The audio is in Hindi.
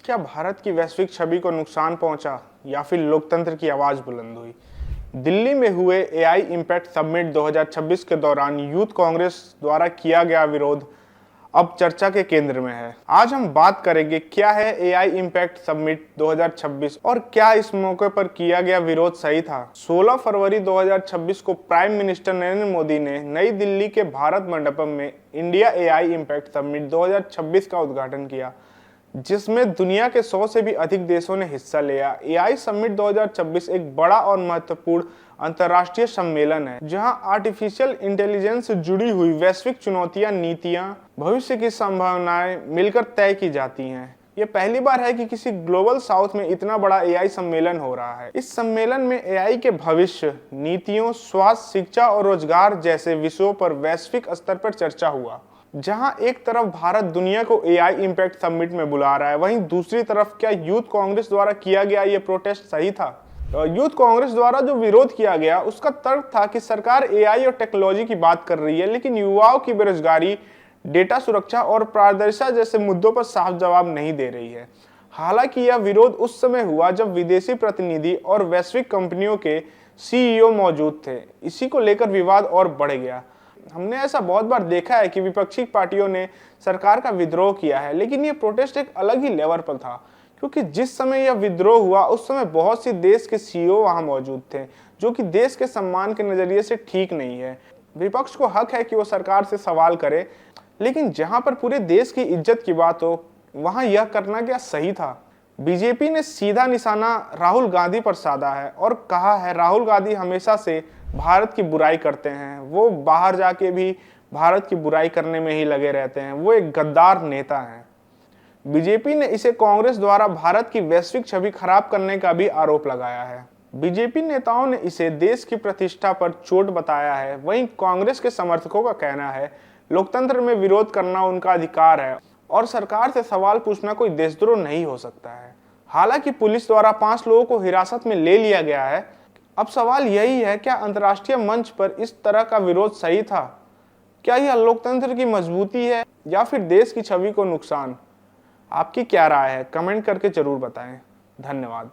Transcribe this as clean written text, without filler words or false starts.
क्या भारत की वैश्विक छवि को नुकसान पहुंचा या फिर लोकतंत्र की आवाज बुलंद हुई? दिल्ली में हुए एआई इम्पैक्ट समिट 2026 के दौरान यूथ कांग्रेस द्वारा किया गया विरोध अब चर्चा के केंद्र में है। आज हम बात करेंगे क्या है एआई इम्पैक्ट समिट 2026 और क्या इस मौके पर किया गया विरोध सही था। 16 फरवरी 2026 को प्राइम मिनिस्टर नरेंद्र मोदी ने नई दिल्ली के भारत मंडपम में इंडिया एआई इम्पैक्ट समिट 2026 का उद्घाटन किया, जिसमें दुनिया के 100 से भी अधिक देशों ने हिस्सा लिया। एआई समिट 2026 एक बड़ा और महत्वपूर्ण अंतर्राष्ट्रीय सम्मेलन है, जहां आर्टिफिशियल इंटेलिजेंस से जुड़ी हुई वैश्विक चुनौतियां, नीतियां, भविष्य की संभावनाएं मिलकर तय की जाती हैं। ये पहली बार है कि किसी ग्लोबल साउथ में इतना बड़ा एआई सम्मेलन हो रहा है। इस सम्मेलन में एआई के भविष्य, नीतियों, स्वास्थ्य, शिक्षा और रोजगार जैसे विषयों पर वैश्विक स्तर पर चर्चा हुआ। जहां एक तरफ भारत दुनिया को एआई इम्पैक्ट समिट में बुला रहा है, वहीं दूसरी तरफ क्या यूथ कांग्रेस द्वारा किया गया ये प्रोटेस्ट सही था? यूथ कांग्रेस द्वारा जो विरोध किया गया उसका तर्क था कि सरकार एआई और टेक्नोलॉजी की बात कर रही है, लेकिन युवाओं की बेरोजगारी, डेटा सुरक्षा और पारदर्शिता जैसे मुद्दों पर साफ जवाब नहीं दे रही है। हालांकि यह विरोध उस समय हुआ जब विदेशी प्रतिनिधि और वैश्विक कंपनियों के सीईओ मौजूद थे। इसी को लेकर विवाद और बढ़ गया। हमने ऐसा बहुत बार देखा है कि विपक्षी पार्टियों ने सरकार का विद्रोह किया है, लेकिन ये प्रोटेस्ट एक अलग ही लेवल पर था, क्योंकि जिस समय यह विद्रोह हुआ उस समय बहुत सी देश के सीईओ वहां मौजूद थे, जो कि देश के सम्मान के नजरिए से ठीक नहीं है। विपक्ष को हक है कि वो सरकार से सवाल करे, लेकिन जहां पर पूरे देश की इज्जत की बात हो वहां यह करना क्या सही था? बीजेपी ने सीधा निशाना राहुल गांधी पर साधा है और कहा है राहुल गांधी हमेशा से भारत की बुराई करते हैं, वो बाहर जाके भी भारत की बुराई करने में ही लगे रहते हैं, वो एक गद्दार नेता हैं। बीजेपी ने इसे कांग्रेस द्वारा भारत की वैश्विक छवि खराब करने का भी आरोप लगाया है। बीजेपी नेताओं ने इसे देश की प्रतिष्ठा पर चोट बताया है। वहीं कांग्रेस के समर्थकों का कहना है लोकतंत्र में विरोध करना उनका अधिकार है और सरकार से सवाल पूछना कोई देशद्रोह नहीं हो सकता है। हालांकि पुलिस द्वारा 5 लोगों को हिरासत में ले लिया गया है। अब सवाल यही है, क्या अंतर्राष्ट्रीय मंच पर इस तरह का विरोध सही था? क्या यह लोकतंत्र की मजबूती है या फिर देश की छवि को नुकसान? आपकी क्या राय है? कमेंट करके जरूर बताएं। धन्यवाद।